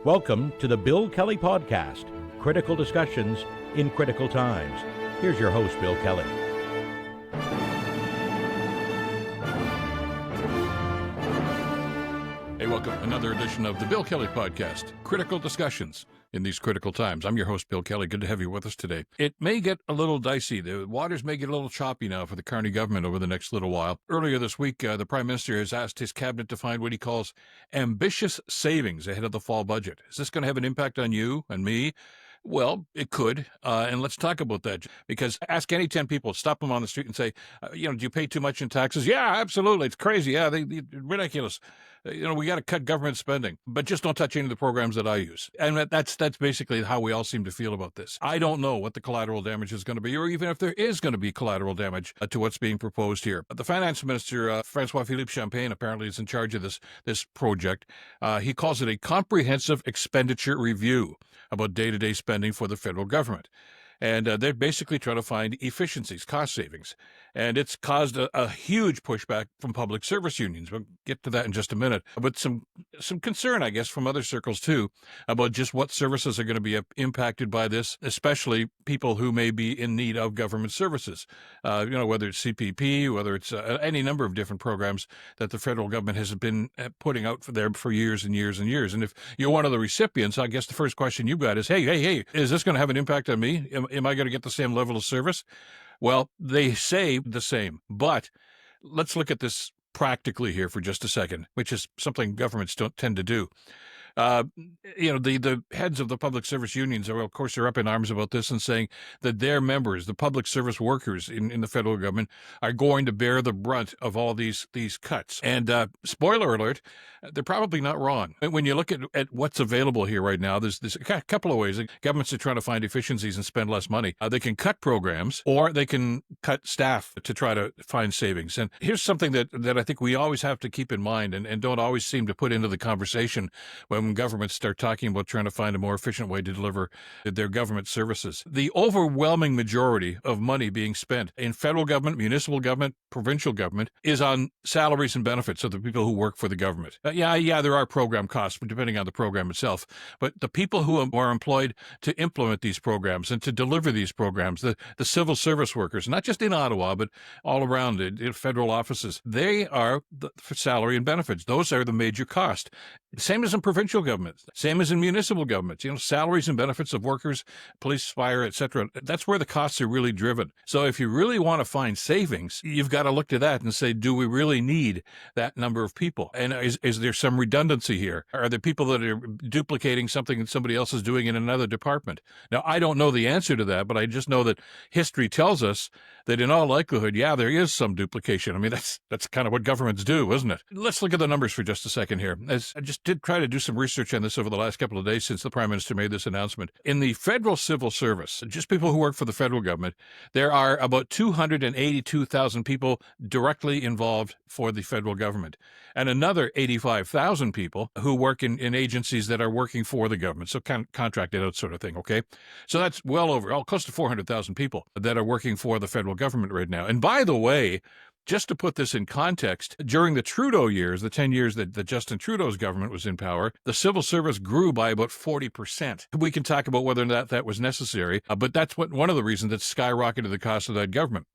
Welcome to the Bill Kelly Podcast, critical discussions in critical times. Here's your host, Bill Kelly. Hey, welcome. Another edition of the Bill Kelly Podcast, critical discussions in these critical times. I'm your host, Bill Kelly. Good to have you with us today. It may get a little dicey. The waters may get a little choppy now for the Carney government over the next little while. Earlier this week, the Prime Minister has asked his cabinet to find what he calls ambitious savings ahead of the fall budget. Is this going to have an impact on you and me? Well, it could, and let's talk about that, because ask any 10 people, stop them on the street and say, do you pay too much in taxes? Yeah, absolutely. It's crazy. Yeah, they're ridiculous. We got to cut government spending, but just don't touch any of the programs that I use. And that's basically how we all seem to feel about this. I don't know what the collateral damage is going to be, or even if there is going to be collateral damage to what's being proposed here. But the finance minister, Francois-Philippe Champagne, apparently is in charge of this project. He calls it a comprehensive expenditure review about day-to-day spending for the federal government. And they're basically trying to find efficiencies, cost savings. And it's caused a huge pushback from public service unions. We'll get to that in just a minute. But some concern, I guess, from other circles, too, about just what services are going to be impacted by this, especially people who may be in need of government services. Whether it's CPP, whether it's any number of different programs that the federal government has been putting out for years and years and years. And if you're one of the recipients, I guess the first question you've got is, hey, is this going to have an impact on me? Am I going to get the same level of service? Well, they say the same, but let's look at this practically here for just a second, which is something governments don't tend to do. The heads of the public service unions are, of course, up in arms about this and saying that their members, the public service workers in the federal government, are going to bear the brunt of all these cuts. And spoiler alert, they're probably not wrong. When you look at what's available here right now, there's a couple of ways. Governments are trying to find efficiencies and spend less money. They can cut programs, or they can cut staff to try to find savings. And here's something that I think we always have to keep in mind and don't always seem to put into the conversation when governments start talking about trying to find a more efficient way to deliver their government services. The overwhelming majority of money being spent in federal government, municipal government, provincial government is on salaries and benefits of the people who work for the government. There are program costs, depending on the program itself, but the people who are employed to implement these programs and to deliver these programs, the civil service workers, not just in Ottawa, but all around in federal offices, they are for salary and benefits. Those are the major cost. Same as in provincial governments, same as in municipal governments, salaries and benefits of workers, police, fire, etc. That's where the costs are really driven. So if you really want to find savings, you've got to look to that and say, do we really need that number of people? And is there some redundancy here? Are there people that are duplicating something that somebody else is doing in another department? Now, I don't know the answer to that, but I just know that history tells us that in all likelihood, there is some duplication. I mean, that's kind of what governments do, isn't it? Let's look at the numbers for just a second here. As I just did try to do some research on this over the last couple of days since the Prime Minister made this announcement. In the federal civil service, just people who work for the federal government, there are about 282,000 people directly involved for the federal government, and another 85,000 people who work in agencies that are working for the government, so contracted out sort of thing, okay? So that's well over, close to 400,000 people that are working for the federal government right now. And by the way, just to put this in context, during the Trudeau years, the 10 years that Justin Trudeau's government was in power, the civil service grew by about 40%. We can talk about whether or not that was necessary, but that's one of the reasons that skyrocketed the cost of that government.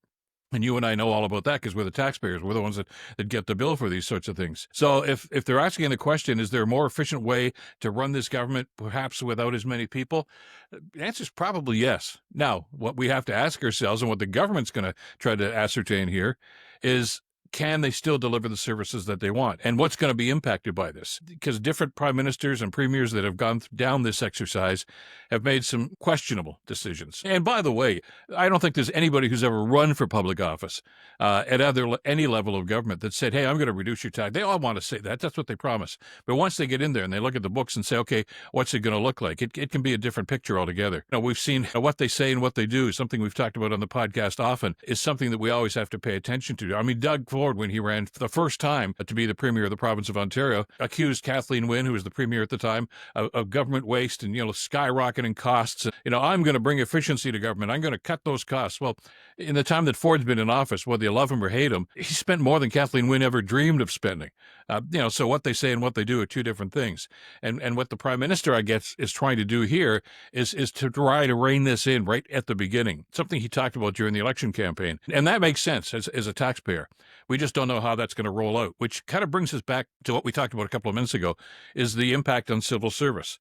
And you and I know all about that because we're the taxpayers. We're the ones that get the bill for these sorts of things. So if they're asking the question, is there a more efficient way to run this government, perhaps without as many people? The answer is probably yes. Now, what we have to ask ourselves, and what the government's going to try to ascertain here, is, can they still deliver the services that they want? And what's going to be impacted by this? Because different prime ministers and premiers that have gone down this exercise have made some questionable decisions. And by the way, I don't think there's anybody who's ever run for public office at any level of government that said, hey, I'm going to reduce your tax. They all want to say that. That's what they promise. But once they get in there and they look at the books and say, okay, what's it going to look like? It can be a different picture altogether. We've seen what they say and what they do. Something we've talked about on the podcast often is something that we always have to pay attention to. I mean, Doug Ford, when he ran for the first time to be the Premier of the province of Ontario, accused Kathleen Wynne, who was the Premier at the time, of government waste and, skyrocketing costs. I'm going to bring efficiency to government. I'm going to cut those costs. Well, in the time that Ford's been in office, whether you love him or hate him, he spent more than Kathleen Wynne ever dreamed of spending. So what they say and what they do are two different things. And what the prime minister, I guess, is trying to do here is to try to rein this in right at the beginning, something he talked about during the election campaign. And that makes sense as a taxpayer. We just don't know how that's going to roll out, which kind of brings us back to what we talked about a couple of minutes ago, is the impact on civil service.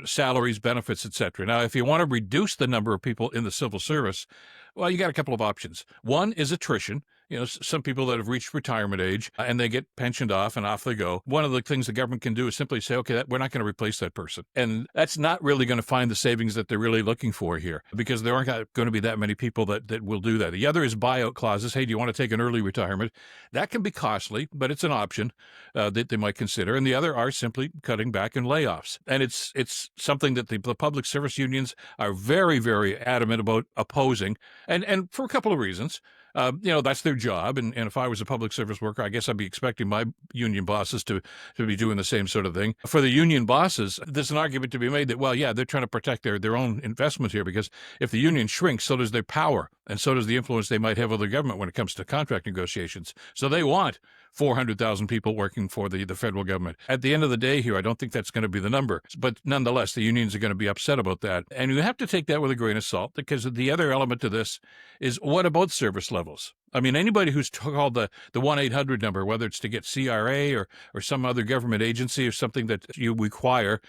Salaries, benefits, etc. Now, if you want to reduce the number of people in the civil service, well, you got a couple of options. One is attrition. Some people that have reached retirement age and they get pensioned off and off they go. One of the things the government can do is simply say, okay, we're not going to replace that person. And that's not really going to find the savings that they're really looking for here, because there aren't going to be that many people that will do that. The other is buyout clauses. Hey, do you want to take an early retirement? That can be costly, but it's an option that they might consider. And the other are simply cutting back and layoffs. And it's something that the public service unions are very, very adamant about opposing, and for a couple of reasons. That's their job. And if I was a public service worker, I guess I'd be expecting my union bosses to be doing the same sort of thing. For the union bosses, there's an argument to be made that, well, yeah, they're trying to protect their own investment here, because if the union shrinks, so does their power, and so does the influence they might have over the government when it comes to contract negotiations. So they want 400,000 people working for the federal government. At the end of the day here, I don't think that's going to be the number. But nonetheless, the unions are going to be upset about that. And you have to take that with a grain of salt, because the other element to this is, what about service levels? I mean, anybody who's called the 1-800 number, whether it's to get CRA or some other government agency or something that you require,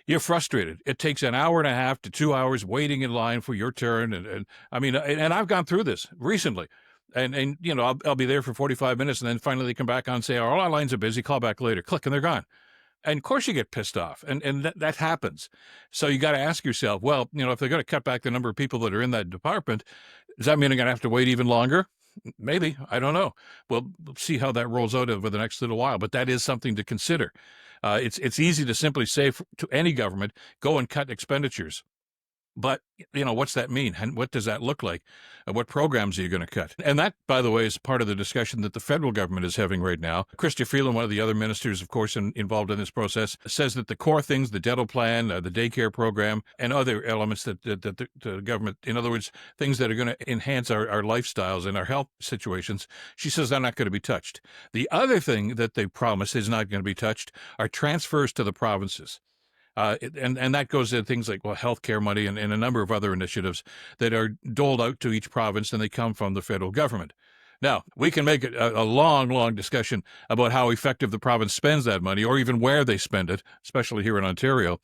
you're frustrated. It takes an hour and a half to 2 hours waiting in line for your turn. And I've gone through this recently. And I'll be there for 45 minutes, and then finally they come back on and say, all our lines are busy, call back later. Click, and they're gone. And of course you get pissed off, and that happens. So you got to ask yourself, well, if they're going to cut back the number of people that are in that department, does that mean they're going to have to wait even longer? Maybe. I don't know. We'll see how that rolls out over the next little while, but that is something to consider. It's easy to simply say to any government, go and cut expenditures. But, what's that mean? And what does that look like? What programs are you going to cut? And that, by the way, is part of the discussion that the federal government is having right now. Chrystia Freeland, one of the other ministers, of course, involved in this process, says that the core things, the dental plan, the daycare program, and other elements that the government, in other words, things that are going to enhance our lifestyles and our health situations, she says they're not going to be touched. The other thing that they promise is not going to be touched are transfers to the provinces. And that goes to things like, healthcare money and a number of other initiatives that are doled out to each province, and they come from the federal government. Now, we can make a long, long discussion about how effective the province spends that money, or even where they spend it, especially here in Ontario.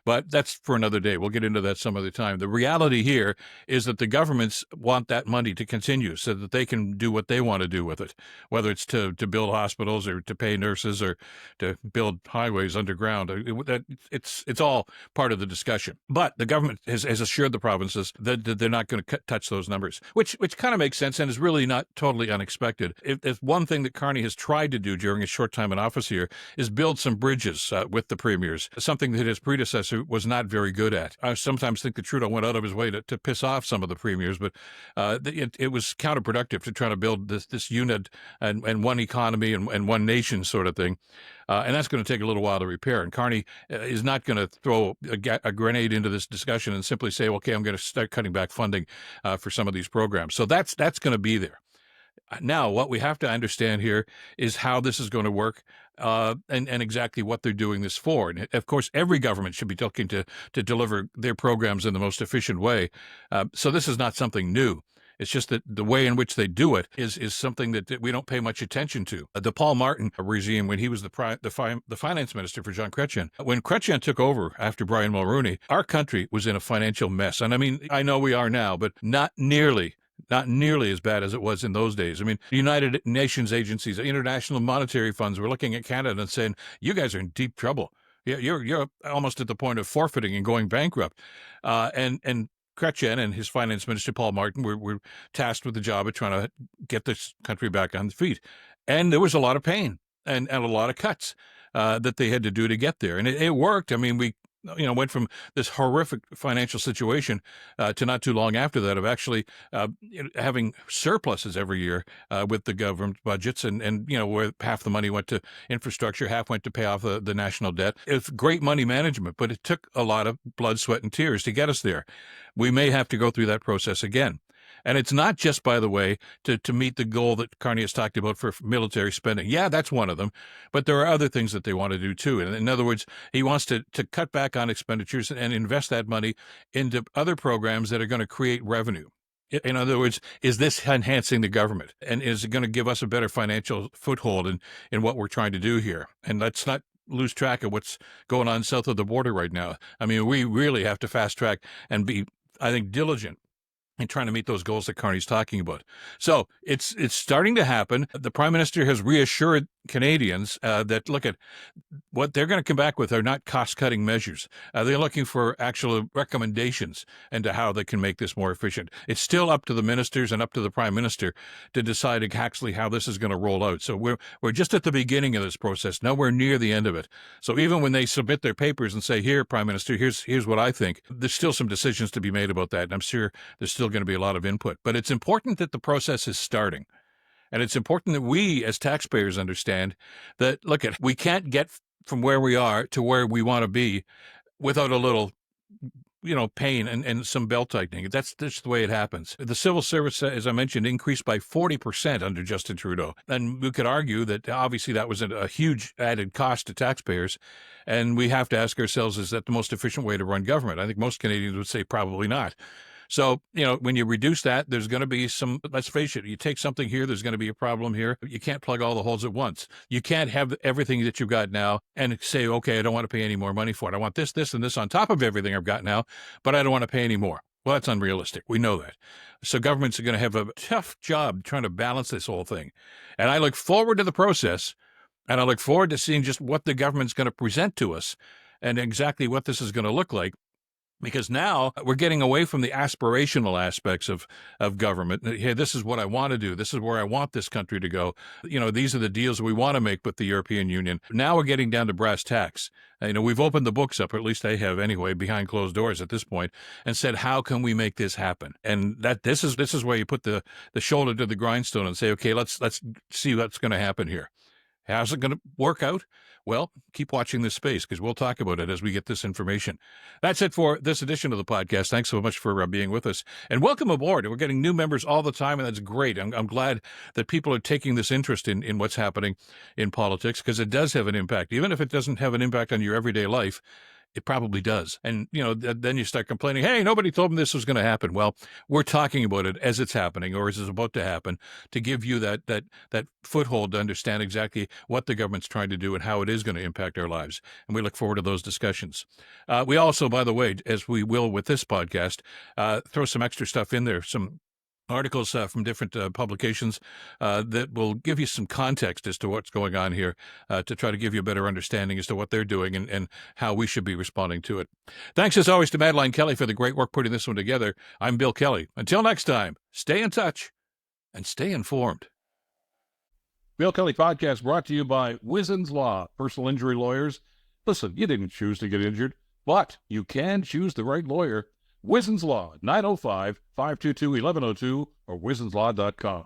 But that's for another day. We'll get into that some other time. The reality here is that the governments want that money to continue so that they can do what they want to do with it, whether it's to build hospitals or to pay nurses or to build highways underground. It's all part of the discussion. But the government has assured the provinces that they're not going to touch those numbers, which kind of makes sense and is really not totally unexpected. If one thing that Carney has tried to do during his short time in office here is build some bridges with the premiers, something that his predecessor was not very good at. I sometimes think that Trudeau went out of his way to piss off some of the premiers, but it was counterproductive to try to build this unit and one economy and one nation sort of thing. And that's going to take a little while to repair. And Carney is not going to throw a grenade into this discussion and simply say, okay, I'm going to start cutting back funding for some of these programs. So that's going to be there. Now, what we have to understand here is how this is going to work and exactly what they're doing this for. And of course, every government should be looking to deliver their programs in the most efficient way. So this is not something new. It's just that the way in which they do it is something that we don't pay much attention to. The Paul Martin regime, when he was the finance minister for Jean Chrétien, when Chrétien took over after Brian Mulroney, our country was in a financial mess. And I mean, I know we are now, but not nearly as bad as it was in those days. I mean, United Nations agencies, international monetary funds were looking at Canada and saying, you guys are in deep trouble. You're almost at the point of forfeiting and going bankrupt. And Chrétien and his finance minister, Paul Martin, were tasked with the job of trying to get this country back on the feet. And there was a lot of pain and a lot of cuts that they had to do to get there. And it worked. I mean, we went from this horrific financial situation to not too long after that of actually having surpluses every year with the government budgets and where half the money went to infrastructure, half went to pay off the national debt. It's great money management, but it took a lot of blood, sweat, and tears to get us there. We may have to go through that process again. And it's not just, by the way, to meet the goal that Carney has talked about for military spending. Yeah, that's one of them. But there are other things that they want to do, too. And in other words, he wants to cut back on expenditures and invest that money into other programs that are going to create revenue. In other words, is this enhancing the government? And is it going to give us a better financial foothold in what we're trying to do here? And let's not lose track of what's going on south of the border right now. I mean, we really have to fast track and be, I think, diligent in trying to meet those goals that Carney's talking about. So it's starting to happen. The Prime Minister has reassured Canadians that, look, at what they're going to come back with are not cost-cutting measures. They're looking for actual recommendations into how they can make this more efficient. It's still up to the ministers and up to the Prime Minister to decide actually how this is going to roll out. So we're just at the beginning of this process. Nowhere near the end of it. So even when they submit their papers and say, here, Prime Minister, here's what I think, there's still some decisions to be made about that. And I'm sure there's still going to be a lot of input. But it's important that the process is starting. And it's important that we as taxpayers understand that, look, we can't get from where we are to where we want to be without a little, pain and some belt tightening. That's just the way it happens. The civil service, as I mentioned, increased by 40% under Justin Trudeau. And we could argue that obviously that was a huge added cost to taxpayers. And we have to ask ourselves, is that the most efficient way to run government? I think most Canadians would say probably not. So, when you reduce that, there's going to be some, let's face it, you take something here, there's going to be a problem here. You can't plug all the holes at once. You can't have everything that you've got now and say, okay, I don't want to pay any more money for it. I want this, this, and this on top of everything I've got now, but I don't want to pay any more. Well, that's unrealistic. We know that. So governments are going to have a tough job trying to balance this whole thing. And I look forward to the process, and I look forward to seeing just what the government's going to present to us and exactly what this is going to look like. Because now we're getting away from the aspirational aspects of government. Hey, this is what I want to do. This is where I want this country to go. These are the deals we want to make with the European Union. Now we're getting down to brass tacks. We've opened the books up, or at least I have anyway, behind closed doors at this point, and said, how can we make this happen? And this is where you put the shoulder to the grindstone and say, okay, let's see what's going to happen here. How's it going to work out? Well, keep watching this space because we'll talk about it as we get this information. That's it for this edition of the podcast. Thanks so much for being with us. And welcome aboard. We're getting new members all the time, and that's great. I'm glad that people are taking this interest in what's happening in politics because it does have an impact. Even if it doesn't have an impact on your everyday life, it probably does. And, then you start complaining, hey, nobody told me this was going to happen. Well, we're talking about it as it's happening or as it's about to happen to give you that foothold to understand exactly what the government's trying to do and how it is going to impact our lives. And we look forward to those discussions. We also, by the way, as we will with this podcast, throw some extra stuff in there, some articles from different publications that will give you some context as to what's going on here to try to give you a better understanding as to what they're doing and how we should be responding to it. Thanks as always to Madeline Kelly for the great work putting this one together. I'm Bill Kelly. Until next time, stay in touch and stay informed. Bill Kelly Podcast brought to you by Wizen's Law, personal injury lawyers. Listen, you didn't choose to get injured, but you can choose the right lawyer. Wizen's Law, 905-522-1102 or wizenslaw.com.